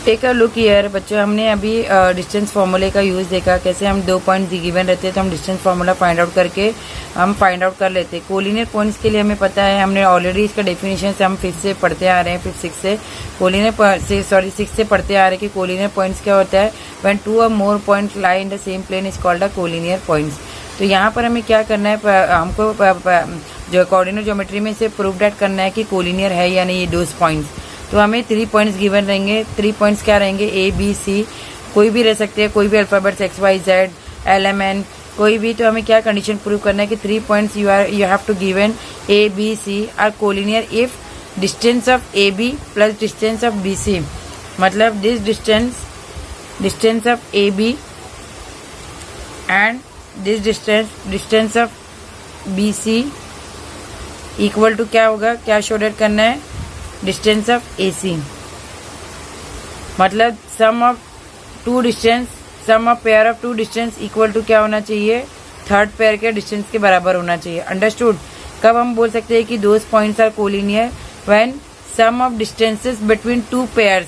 Take a look here बच्चों, हमने अभी डिस्टेंस फार्मूले का यूज़ देखा, कैसे हम 2 पॉइंट्स गिवन रहते हैं तो हम डिस्टेंस फार्मूला फाइंड आउट करके हम फाइंड आउट कर लेते हैं। कोलिनियर पॉइंट्स के लिए हमें पता है, हमने ऑलरेडी इसका डेफिनेशन से हम 5th से पढ़ते आ रहे हैं, 5th 6th से कोलिनियर 6th से पढ़ते आ रहे हैं कि कोलिनियर पॉइंट्स क्या होता है। व्हेन 2 और more points lie in the same plane is called a collinear points. तो यहाँ पर हमें क्या करना है, हमको जो कोऑर्डिनेट ज्योमेट्री में से प्रूव डेट करना है कि कोलिनियर है या नहीं ये 2 पॉइंट्स। तो हमें 3 पॉइंट्स गिवन रहेंगे। 3 पॉइंट्स क्या रहेंगे, ए बी सी, कोई भी रह सकते हैं, कोई भी alphabets X Y Z L M N कोई भी। तो हमें क्या कंडीशन प्रूव करना है कि 3 points you have to given A B C are collinear if distance of A B plus distance of B C, मतलब this distance of A B and this distance of B C equal to क्या होगा, क्या show that करना है, distance of A C. मतलब sum of pair of two distance equal to क्या होना चाहिए, थर्ड पेयर के डिस्टेंस के बराबर होना चाहिए। अंडरस्टूड। कब हम बोल सकते हैं कि those points are collinear, when sum of distances between 2 pairs,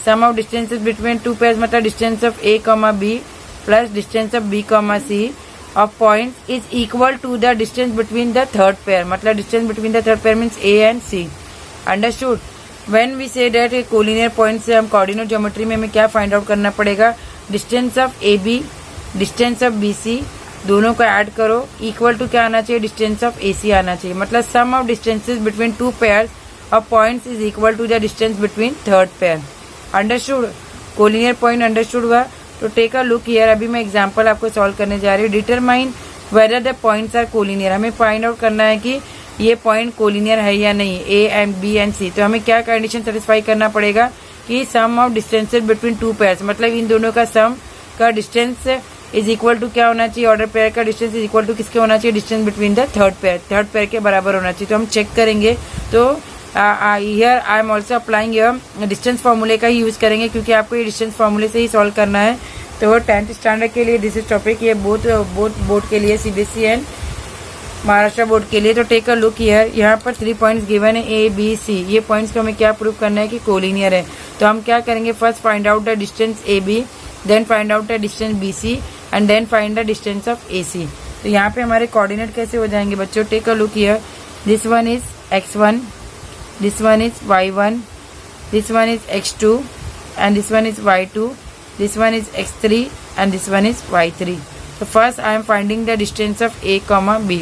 sum of distances between 2 pairs मतलब distance of A comma B plus distance of B comma C of points is equal to the distance between the third pair, मतलब distance between the third pair means A and C. Understood? When we say that a collinear point से हम coordinate geometry में हमें क्या find out करना पड़ेगा, distance of A B distance of B C दोनों को ऐड करो, इक्वल टू क्या आना चाहिए, डिस्टेंस ऑफ ए सी आना चाहिए। मतलब sum of distances between 2 pairs of points is equal to the distance between third pair. Understood? Collinear point understood हुआ। तो टेक अ लुक हियर, अभी मैं एग्जांपल आपको सॉल्व करने जा रही हूँ। Determine whether the points are collinear, हमें फाइंड आउट करना है कि ये पॉइंट कोलिनियर है या नहीं, A and B and C. तो हमें क्या कंडीशन सेटिस्फाई करना पड़ेगा कि sum of distances between 2 pairs, मतलब इन दोनों का सम का डिस्टेंस इज इक्वल टू क्या होना चाहिए, ऑर्डर पेयर का डिस्टेंस इज इक्वल टू किसके होना चाहिए, distance between the third pair के बराबर होना चाहिए। तो हम चेक करेंगे। तो here I am also applying distance फार्मूले का ही यूज करेंगे, क्योंकि आपको ये डिस्टेंस फार्मूले से ही सॉल्व करना है। तो 10th स्टैंडर्ड के लिए दिस इज टॉपिक, ये बोर्ड के लिए सीबीएसई एंड महाराष्ट्र बोर्ड के लिए। तो टेक अ लुक हियर, यहाँ पर 3 पॉइंट्स गिवन है ए बी सी। ये पॉइंट्स को हमें क्या प्रूव करना है कि कोलिनियर है। तो हम क्या करेंगे, first find out the distance A B, then find out the distance B C and then find the distance of A C. तो यहाँ पे हमारे कोऑर्डिनेट कैसे हो जाएंगे बच्चों, take a look here, this one is x1, this one is y1, this one is x2 and this one is y2, this one is x3 and this one is y3. So first I am finding the distance of a comma b.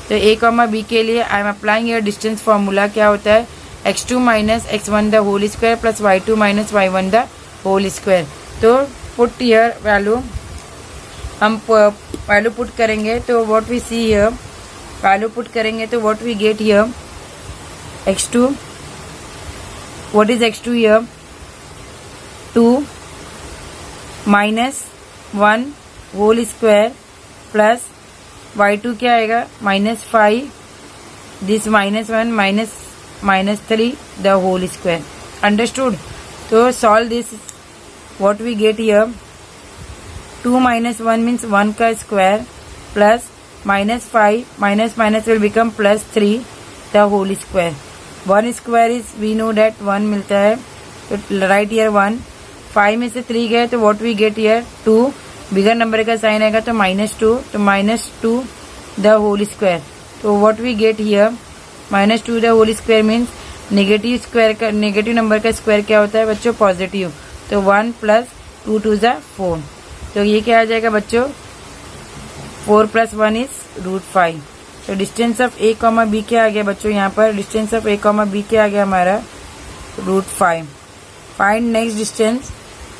तो a comma b के लिए I am applying your distance formula, क्या होता है, x2 minus x1 the whole square plus y2 minus y1 the whole square. तो put here value, हम value put करेंगे तो what we see here, value put करेंगे तो what we get here, x2, what is x2 here, 2 minus 1 whole square plus y2 क्या आएगा, -5, this -1 minus 3 the whole square. Understood? तो solve this, what we get here, 2 minus 1 means 1 का square plus -5 minus will become +3 the whole square. 1 square is we know that 1 मिलता है, तो right here 1, 5 में से 3 गए तो what we get here 2, bigger number का साइन आएगा तो -2, तो -2 the whole square. तो what we get here, -2 the whole square means negative number का स्क्वायर क्या होता है बच्चों, पॉजिटिव। तो 1 + 2 2 = 4, तो ये क्या आ जाएगा बच्चों, 4 + 1 is √5। तो distance of A comma B क्या आ गया बच्चों, यहाँ पर distance of A comma B क्या आ गया हमारा, √5। Find next distance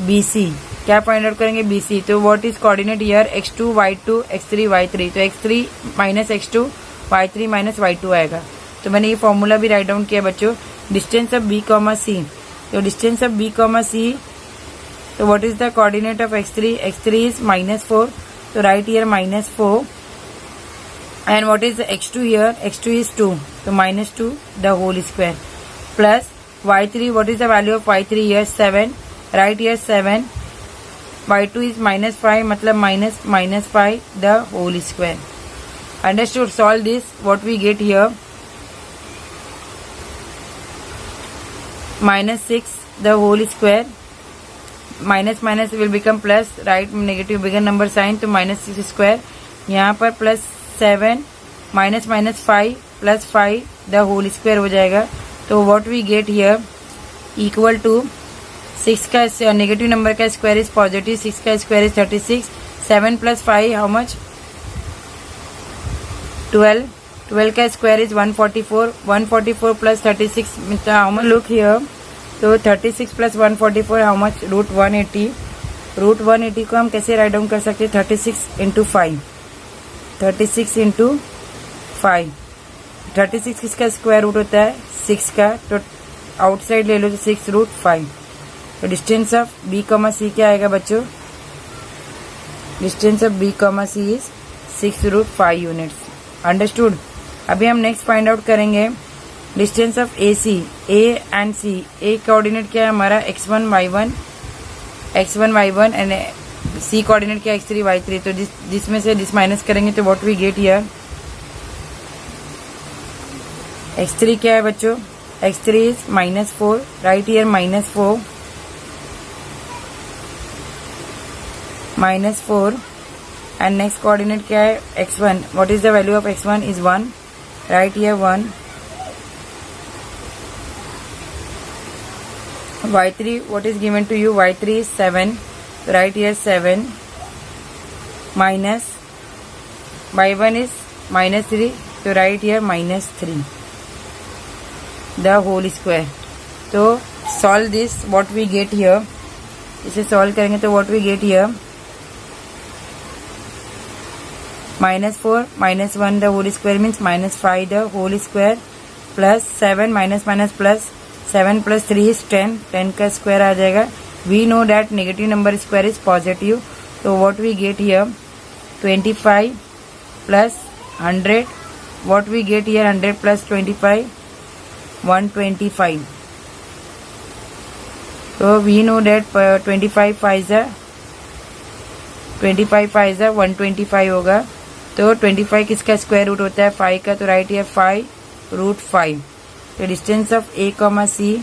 B C, क्या फाइंड आउट करेंगे, बी सी। तो what is coordinate here, x2 y2 x3 y3, तो x3 - x2 y3 - y2 आएगा। तो मैंने ये फॉर्मूला भी राइट डाउन किया बच्चों, डिस्टेंस ऑफ बी कॉमा सी। तो डिस्टेंस ऑफ बी कॉमा सी, तो what is the coordinate of x3 is -4, तो right here -4 and what is the x2 here, x2 is 2, so -2 the whole square plus y3, what is the value of y3 here, 7, right here 7, y2 is -5 मतलब -5 the whole square. Understood? Solve this, what we get here, -6 the whole square minus minus will become plus, right, negative bigger number sign, तो -6 यहाँ पर +7 minus minus 5 +5 the whole square हो जाएगा। तो what we get here equal to 6 का negative number का square is positive, 6 का square is 36, 7 + 5 how much 12, 12 का square is 144, 144 + 36 how much, look here, तो 36 + 144 हाउ मच √180, √180 को हम कैसे राइट डाउन कर सकते हैं 36 × 5, 36 × 5, 36 किसका स्क्वायर रूट होता है 6 का, तो आउटसाइड ले लो तो 6 √5। तो डिस्टेंस ऑफ B, C क्या आएगा बच्चों, distance of B, C is 6 √5 units. Understood. अभी हम नेक्स्ट फाइंड आउट करेंगे distance of AC, A and C। A coordinate क्या है हमारा x1 y1 and C coordinate क्या है x3 y3। तो जिसमें से दिस माइनस करेंगे तो what we get here, x3 क्या है बच्चों, x3 is -4, right here -4 and next coordinate क्या है x1, what is the value of x1 is 1, right here 1, y3 what is given to you, y3 is 7, right here 7 minus y1 is -3, so right here -3 the whole square। तो solve this, what we get here, इसे solve करेंगे तो what we get here -4 -1 the whole square means -5 the whole square plus 7 minus plus 7 + 3 is 10, 10 का square आ जाएगा। We know that negative number square is positive, so what we get here 25 plus 100, what we get here 100 plus 25 125। so we know that 25 5 125 होगा। तो 25 किसका square root होता है 5 का, तो right here 5 √5। तो डिस्टेंस ऑफ A, C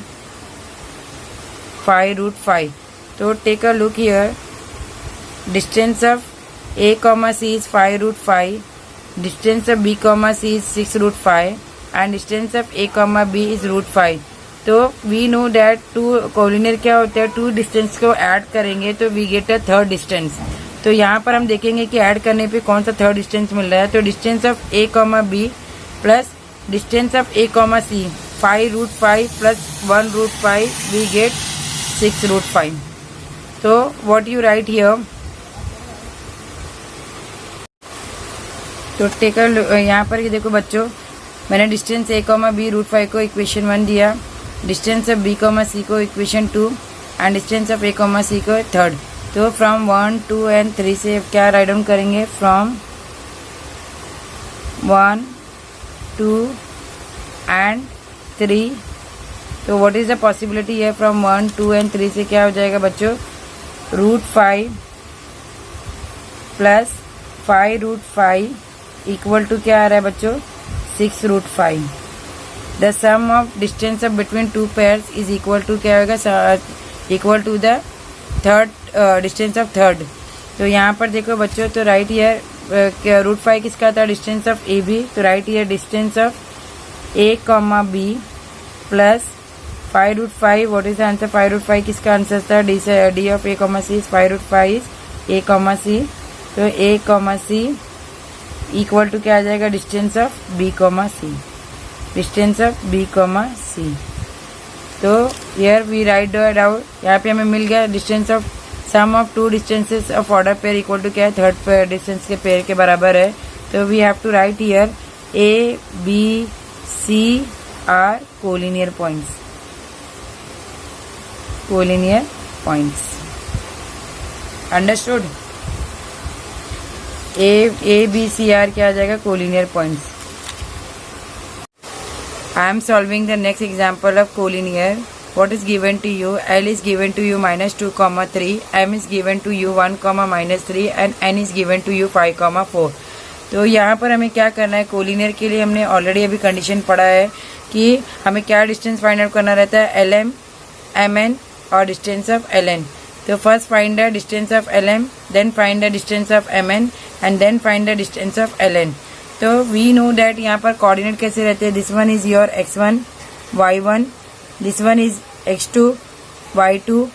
5 √5। तो take a look here, distance of A, C is 5 √5, distance of B, C is 6 √5 and distance of A, B is √5। तो we know that two collinear क्या होता है, two distance को add करेंगे तो we get a third distance. तो यहाँ पर हम देखेंगे कि ऐड करने पे कौन सा थर्ड डिस्टेंस मिल रहा है। तो distance of A, B plus distance of A, C 5 √5 plus 1 √5 we get 6 √5। तो व्हाट यू राइट हियर, तो टेकर यहाँ पर ये देखो बच्चों, मैंने डिस्टेंस A, B √5 को इक्वेशन 1 दिया, डिस्टेंस ऑफ B, C को equation 2 and distance of A, C को थर्ड। तो फ्रॉम 1, 2 एंड 3 से क्या राइट डाउन करेंगे, फ्रॉम 1, 2 एंड 3। तो व्हाट इज द पॉसिबिलिटी है फ्रॉम 1, 2 एंड 3 से क्या हो जाएगा बच्चों, √5 प्लस 5 √5 इक्वल टू क्या आ रहा है बच्चों 6 √5। The sum of distance of between two pairs is equal to क्या होगा, equal to the third distance of third. तो यहाँ पर देखो बच्चों, तो राइट ईयर √5 किसका था, डिस्टेंस ऑफ ए बी। तो write here distance of A, B plus 5 √5, what is the answer, 5 √5 किसका आंसर था, D of A, C is 5 √5 is A, C। तो A, C इक्वल टू क्या आ जाएगा, distance of B, C, distance of B, C। तो here we write down, यहाँ पे हमें मिल गया distance of sum of two distances of order pair equal to क्या है, थर्ड पेयर डिस्टेंस के पेयर के बराबर है। तो we have to write here A, B, C are collinear points, collinear points. Understood. A, B, C are क्या आ जाएगा, collinear points. I am solving the next example of collinear. What is given to you? L is given to you -2, 3. M is given to you 1, -3 and N is given to you 5, 4. तो यहाँ पर हमें क्या करना है, collinear के लिए हमने ऑलरेडी अभी कंडीशन पढ़ा है कि हमें क्या डिस्टेंस फाइंड आउट करना रहता है, LM, MN और डिस्टेंस ऑफ LN। तो first find the distance of LM, then find the distance of MN and then find the distance of LN। तो वी नो दैट यहाँ पर कोऑर्डिनेट कैसे रहते हैं, this one is your x1 y1, this one is x2 y2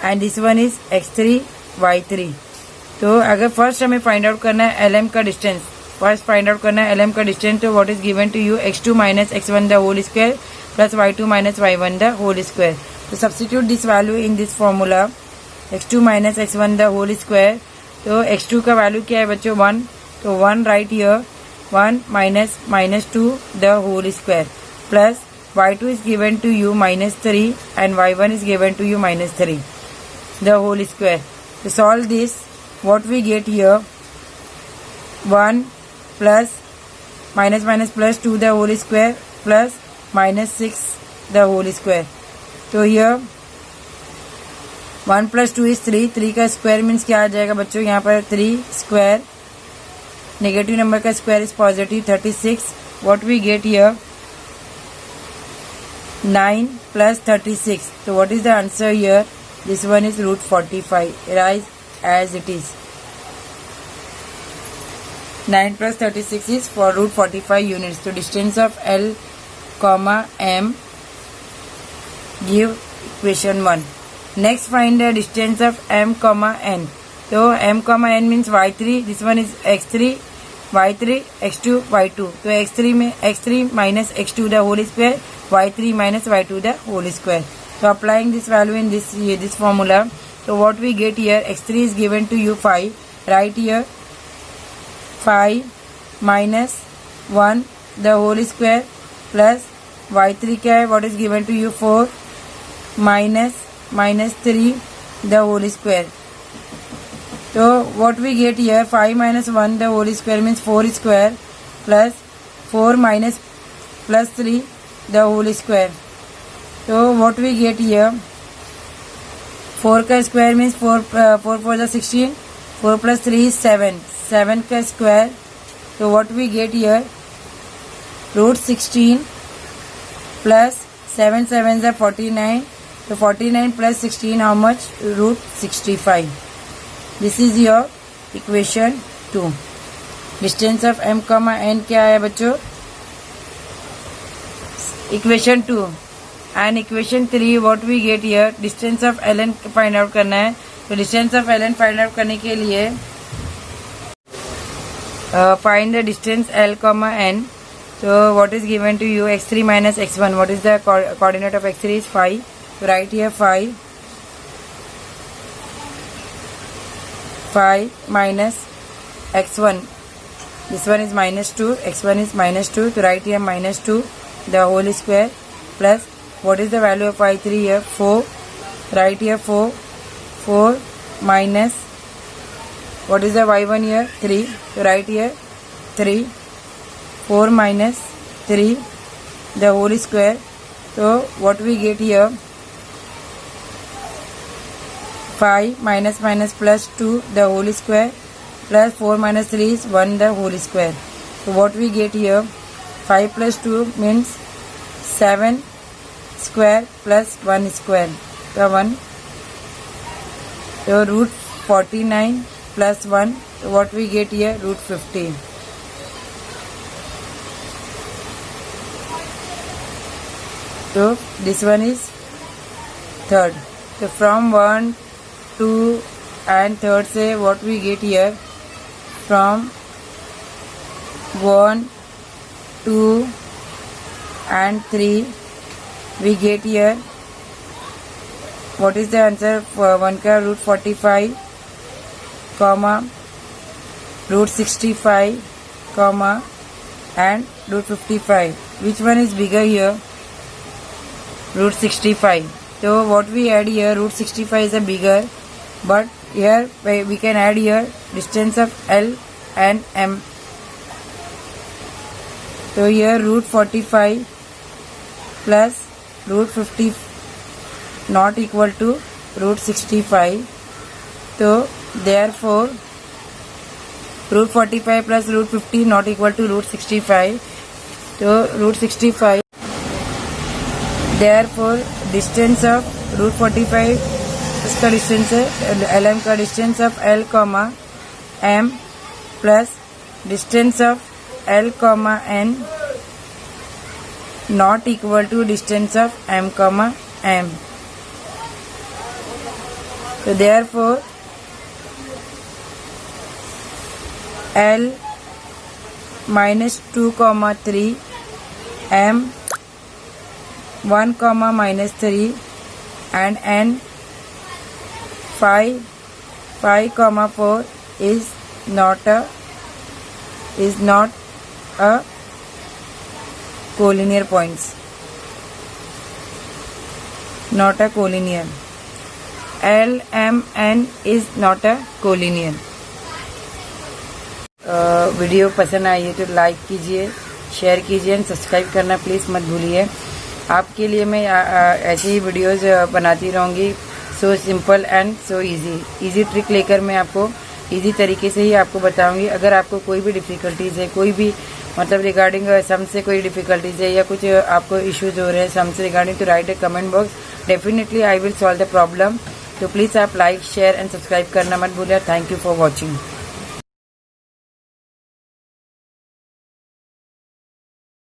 and this one is x3 y3। तो अगर first हमें find out करना है LM का डिस्टेंस, फर्स्ट फाइंड आउट करना है LM का डिस्टेंस, तो what is given to you x2 minus x1 the whole square plus y2 minus y1 the whole square. तो substitute this value in this formula, x2 minus x1 the whole square. तो x2 का value क्या है बच्चों 1, तो 1 right here, 1 minus 2 the whole square plus y2 is given to you minus 3 and y1 is given to you minus 3 the whole square. To solve this, what we get here, 1 plus minus plus 2 the whole square plus minus 6 the whole square. तो here 1 plus 2 is 3, 3 का square means क्या आ जाएगा बच्चों, यहाँ पर 3 square, negative number का square is positive 36. What we get here 9 plus 36. So what is the answer here? This one is root 45. Write as it is. 9 plus 36 is for root 45 units. So distance of L comma M give equation 1. Next find the distance of M comma N. So M comma N means y3. This one is x3, y3, x2, y2. तो x3 में x3 minus x2 the whole square, y3 minus y2 the whole square. So applying this value in this formula, so what we get here, x3 is given to you 5. Right here 5 minus 1 the whole square plus y3 क्या है, what is given to you 4 minus 3 the whole square. So what we get here, 5 minus 1 the whole square means 4 square plus 4 minus plus 3 the whole square. So what we get here, 4 का square means 4 4 the 16, 4 plus 3 is 7, 7 का square. So what we get here, root 16 plus 7 7s are 49. So 49 plus 16 how much, root 65. This is your equation 2. Distance of M comma N क्या है बच्चों, equation 2. And equation 3 what we get here, distance of LN find out करना है. तो distance of LN find out करने के लिए find the distance L comma N. So what is given to you, x3 minus x1. What is the coordinate of x3 is 5. So write here 5 minus x1, this one is minus 2, x1 is minus 2, to write here minus 2 the whole square plus what is the value of y3 here, 4, write here 4 minus what is the y1 here, 3, to write here 3, 4 minus 3 the whole square. So what we get here, 5 minus plus 2 the whole square plus 4 minus 3 is 1 the whole square. So what we get here, 5 plus 2 means 7 square plus 1 square. So 1. So root 49 plus 1. So what we get here, root 50. So this one is third. So from 1, 2 and third say what we get here, from 1, 2 and 3 we get here, what is the answer for 1 का, root 45 comma root 65 comma and root 55. Which one is bigger here, root 65. So what we add here, root 65 is a bigger, but here we can add here distance of L and M. So here root 45 plus root 50 not equal to root 65. So therefore root 45 plus root 50 not equal to root 65. So root 65. Therefore distance of root 45 इसका distance है LM का distance of L comma M plus distance of L comma N not equal to distance of M comma M. So therefore L minus 2 comma 3 M 1 comma minus 3 and N 5 comma 4 is not a collinear points. Not a collinear. L M N is not a collinear. Video पसंद आई है तो like कीजिए, share कीजिए and subscribe करना please मत भूलिए. आपके लिए मैं ऐसी ही वीडियोस बनाती रहूँगी. So simple and so easy trick लेकर मैं आपको इजी तरीके से ही आपको बताऊँगी. अगर आपको कोई भी डिफ़िकल्टीज़ है, कोई भी मतलब रिगार्डिंग सम से कोई डिफ़िकल्टीज़ है या कुछ आपको इश्यूज हो रहे हैं सम से रिगार्डिंग, तो right A comment box. Definitely I will solve the problem. तो प्लीज़ आप लाइक शेयर एंड सब्सक्राइब करना मत भूलिए. Thank you for watching.